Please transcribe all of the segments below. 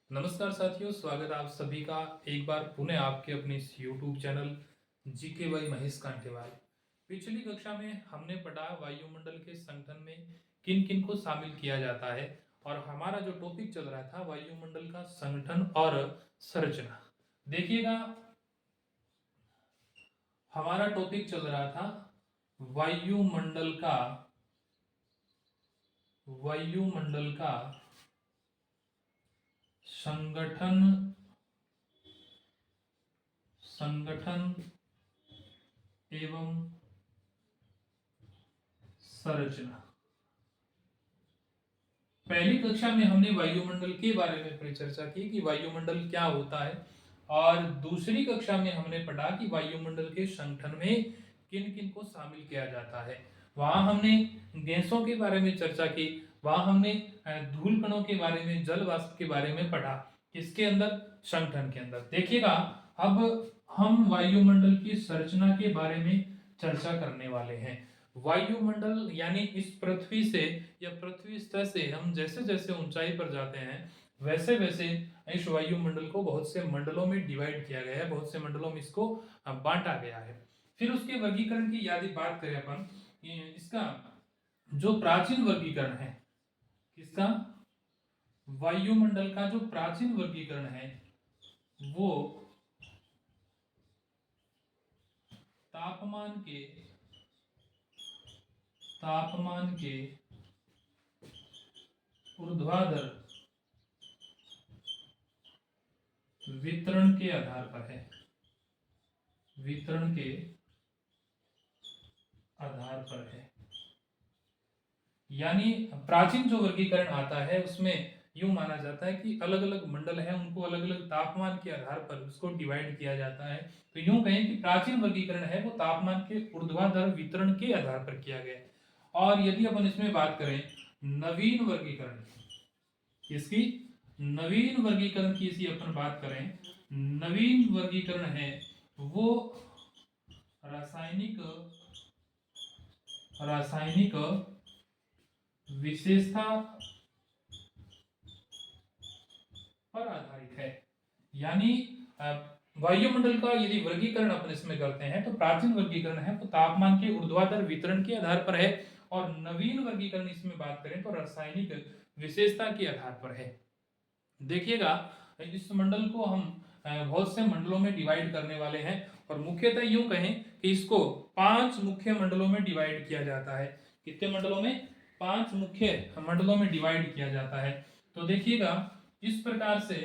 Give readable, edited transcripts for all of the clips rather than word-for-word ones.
नमस्कार साथियों, स्वागत है आप सभी का एक बार पुनः आपके अपने इस YouTube channel GK by Mahesh Kantewal. पिछली कक्षा में हमने पढ़ा वायुमंडल के संगठन में किन किन को शामिल किया जाता है और हमारा जो टॉपिक चल रहा था वायुमंडल का संगठन और संरचना। देखिएगा, हमारा टॉपिक चल रहा था वायुमंडल का संगठन संगठन एवं संरचना। पहली कक्षा में हमने वायुमंडल के बारे में परिचर्चा की कि वायुमंडल क्या होता है, और दूसरी कक्षा में हमने पढ़ा कि वायुमंडल के संगठन में किन किन को शामिल किया जाता है। वहां हमने गैसों के बारे में चर्चा की, वहां हमने धूल कणों के बारे में, जल वाष्प के बारे में पढ़ा। किसके अंदर? संगठन के अंदर। देखिएगा, अब हम वायुमंडल की संरचना के बारे में चर्चा करने वाले हैं। वायुमंडल यानी इस पृथ्वी से या पृथ्वी स्तर से हम जैसे जैसे ऊंचाई पर जाते हैं वैसे वैसे इस वायुमंडल को बहुत से मंडलों में डिवाइड किया गया है, बहुत से मंडलों में इसको बांटा गया है। फिर उसके वर्गीकरण की यदि बात करें अपन, इसका जो प्राचीन वर्गीकरण है, किसका? वायुमंडल का जो प्राचीन वर्गीकरण है वो तापमान के ऊर्ध्वाधर वितरण के आधार पर है। वितरण के आधार पर है, यानी प्राचीन जो वर्गीकरण आता है उसमें यूं माना जाता है कि अलग अलग मंडल है, उनको अलग अलग तापमान के आधार पर उसको डिवाइड किया जाता है। तो यूं कहें कि प्राचीन वर्गीकरण है वो तापमान के ऊर्ध्वाधर वितरण के आधार पर किया गया है। और यदि अपन इसमें बात करें नवीन वर्गीकरण, इसकी नवीन वर्गीकरण की यदि अपन बात करें, नवीन वर्गीकरण है वो रासायनिक विशेषता पर आधारित है। यानी वायुमंडल का यदि वर्गीकरण अपन इसमें करते हैं तो प्राचीन वर्गीकरण है तो तापमान के ऊर्ध्वाधर वितरण के आधार पर है, और नवीन वर्गीकरण इसमें बात करें तो रासायनिक विशेषता के आधार पर है। देखिएगा, इस मंडल को हम बहुत से मंडलों में डिवाइड करने वाले हैं, और मुख्यतः यूं कहें कि इसको 5 मुख्य मंडलों में डिवाइड किया जाता है। कितने मंडलों में? 5 मुख्य मंडलों में डिवाइड किया जाता है। तो देखिएगा, इस प्रकार से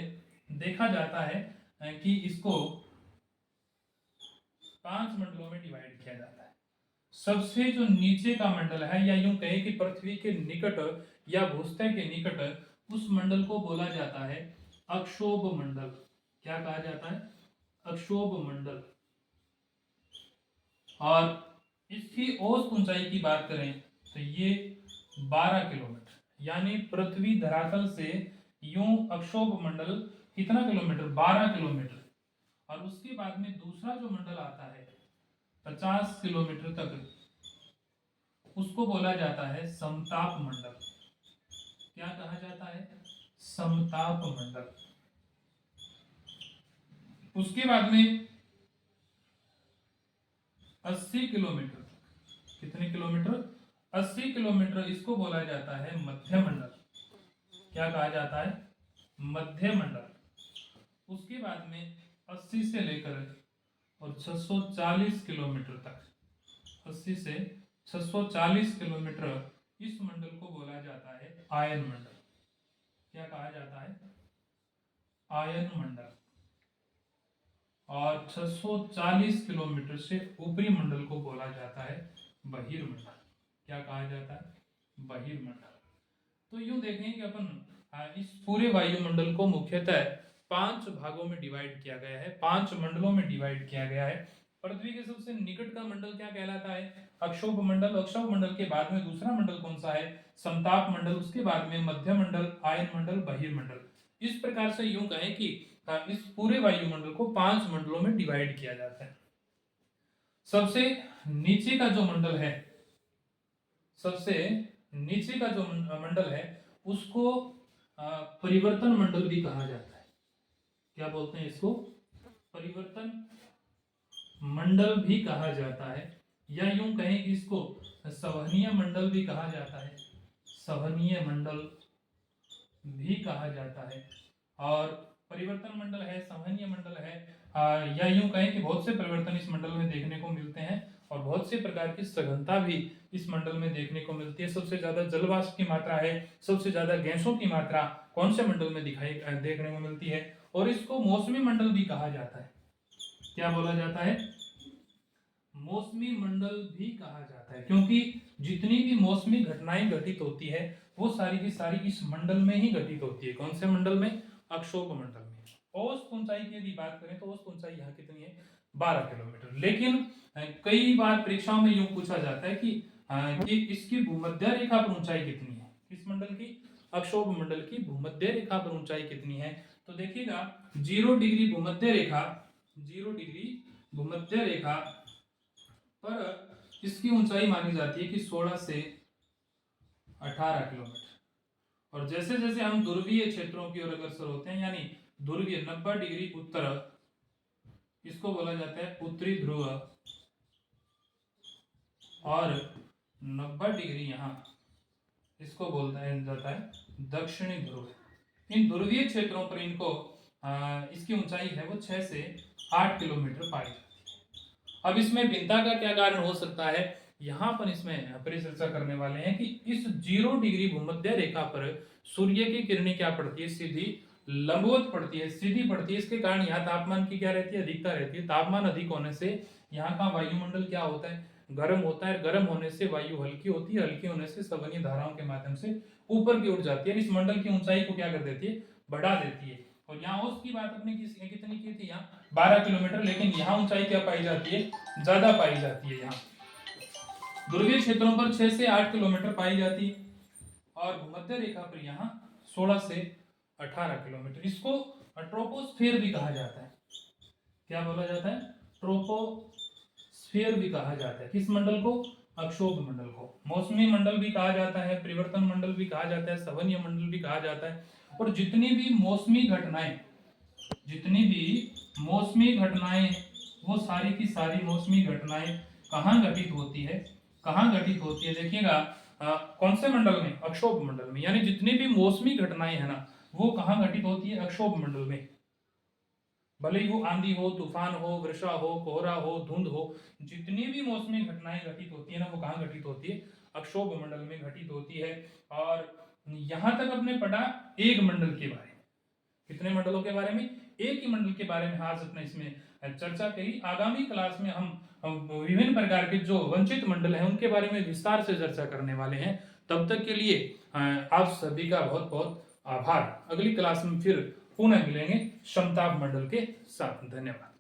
देखा जाता है कि इसको 5 मंडलों में डिवाइड किया जाता है। सबसे जो नीचे का मंडल है, या यूं कहें कि पृथ्वी के निकट या भूस्तर के निकट, उस मंडल को बोला जाता है अक्षोभ मंडल। क्या कहा जाता है? अक्षोभ मंडल। और इसकी औसत ऊंचाई की बात करें तो ये 12 किलोमीटर, यानी पृथ्वी धरातल से यूं अक्षोभ मंडल कितना किलोमीटर? 12 किलोमीटर। और उसके बाद में दूसरा जो मंडल आता है 50 किलोमीटर तक, उसको बोला जाता है समताप मंडल। क्या कहा जाता है? समताप मंडल। उसके बाद में 80 किलोमीटर, कितने किलोमीटर? 80 किलोमीटर, इसको बोला जाता है मध्य मंडल। क्या कहा जाता है? मध्य मंडल। उसके बाद में 80 से लेकर और 640 किलोमीटर तक, 80 से 640 किलोमीटर, इस मंडल को बोला जाता है आयन मंडल। क्या कहा जाता है? आयन मंडल। और 640 किलोमीटर से ऊपरी मंडल को बोला जाता है बहिर्मंडल। क्या कहा जाता है? बहिर्मंडल। तो यूं देखें कि अपन इस पूरे वायुमंडल को मुख्यतः 5 भागों में डिवाइड किया गया है, 5 मंडलों में डिवाइड किया गया है। पृथ्वी के सबसे निकट का मंडल क्या कहलाता है? अक्षोभ मंडल। अक्षोभ मंडल के बाद में दूसरा मंडल कौन सा है? समताप मंडल। उसके बाद में मध्य मंडल, आयन मंडल, बहिर्मंडल। इस प्रकार से यूं कहें कि इस पूरे वायुमंडल को 5 मंडलों में डिवाइड किया जाता है। सबसे नीचे का जो मंडल है, सबसे नीचे का जो मंडल है उसको परिवर्तन मंडल भी कहा जाता है। क्या बोलते हैं इसको, परिवर्तन मंडल भी कहा जाता है, या यूं कहें कि इसको संवहनीय मंडल भी कहा जाता है, संवहनीय मंडल भी कहा जाता है। और परिवर्तन मंडल है, संवहनीय मंडल है, या यूं कहें कि बहुत से परिवर्तन इस मंडल में देखने को मिलते हैं और बहुत से प्रकार की सघनता भी इस मंडल में देखने को मिलती है। सबसे ज्यादा जलवाष्प की मात्रा है, सबसे ज्यादा गैसों की मात्रा कौन से मंडल में दिखाई देखने को मिलती है, और इसको मौसमी मंडल भी कहा जाता है। क्या बोला जाता है, मौसमी मंडल भी कहा जाता है, क्योंकि जितनी भी मौसमी घटनाएं घटित होती है वो सारी की सारी इस मंडल में ही घटित होती है। कौन से मंडल में, अक्षोभ मंडल में। औसत ऊंचाई की यदि बात करें तो औसत ऊंचाई यहाँ कितनी है, 12 किलोमीटर। लेकिन कई बार परीक्षाओं में यूं पूछा जाता है कि इसकी भूमध्य रेखा पर ऊंचाई कितनी है, किस मंडल की, अक्षोभ मंडल की भूमध्य रेखा पर ऊंचाई कितनी है। तो देखिएगा 0 डिग्री भूमध्य रेखा, 0 डिग्री भूमध्य रेखा पर इसकी ऊंचाई मानी जाती है कि 16 से 18 किलोमीटर। और जैसे जैसे हम ध्रुवीय क्षेत्रों की ओर अग्रसर होते हैं, यानी ध्रुवीय 90 डिग्री उत्तर, इसको बोला जाता है उत्तरी ध्रुव, और 90 डिग्री यहाँ इसको बोलता जाता है दक्षिणी ध्रुव। इन ध्रुवीय क्षेत्रों पर इनको इसकी ऊंचाई है वो 6 से 8 किलोमीटर पाई जाती है। अब इसमें भिन्नता का क्या कारण हो सकता है, यहाँ पर इसमें परिचर्चा करने वाले हैं कि इस 0 डिग्री भूमध्य रेखा पर सूर्य की किरणें क्या पड़ती है, सीधी लंबवत पड़ती है, सीधी पड़ती है। इसके कारण यहाँ तापमान की क्या रहती है, अधिकता रहती है। तापमान अधिक होने से यहाँ का वायुमंडल क्या होता है, गर्म होता है। गर्म होने से वायु हल्की होती है, हल्की होने से संवहनीय धाराओं के माध्यम से ऊपर की ओर जाती है। इस मंडल की ऊंचाई को क्या कर देती है, बढ़ा देती है। और यहाँ औसत की बात अपने कितनी की थी, यहाँ 12 किलोमीटर, लेकिन यहाँ ऊंचाई क्या पाई जाती है, ज्यादा पाई जाती है। यहाँ ध्रुवीय क्षेत्रों पर 6 से 8 किलोमीटर पाई जाती है, और भूमध्य रेखा पर यहाँ 16 से 18 किलोमीटर। इसको ट्रोपोस्फियर भी कहा जाता है। क्या बोला जाता है, ट्रोपोस्फियर भी कहा जाता है। किस मंडल को, अक्षोभ मंडल को। मौसमी मंडल भी कहा जाता है, परिवर्तन मंडल भी कहा जाता है, संवहनीय मंडल भी कहा जाता है। और जितनी भी मौसमी घटनाएं, जितनी भी मौसमी घटनाएं, वो सारी की सारी मौसमी घटनाएं कहाँ घटित होती है, कहाँ घटित होती है, देखिएगा कौन से मंडल में, अक्षोभ मंडल में। यानी जितनी भी मौसमी घटनाएं है ना, वो कहाँ घटित होती है, अक्षोभ मंडल में। भले ही वो आंधी हो, तूफान हो, वर्षा हो, कोहरा हो, धुंध हो, जितनी भी मौसमी घटनाएं घटित होती है ना, वो कहाँ घटित होती है, अक्षोभ मंडल में घटित होती है। और यहां तक आपने पढ़ा एक मंडल के बारे में। कितने मंडलों के बारे में, एक ही मंडल के बारे में आज अपने इसमें चर्चा करी। आगामी क्लास में हम विभिन्न प्रकार के जो वंचित मंडल हैं उनके बारे में विस्तार से चर्चा करने वाले हैं। तब तक के लिए आप सभी का बहुत बहुत आभार। अगली क्लास में फिर पुनः मिलेंगे समताप मंडल के साथ। धन्यवाद।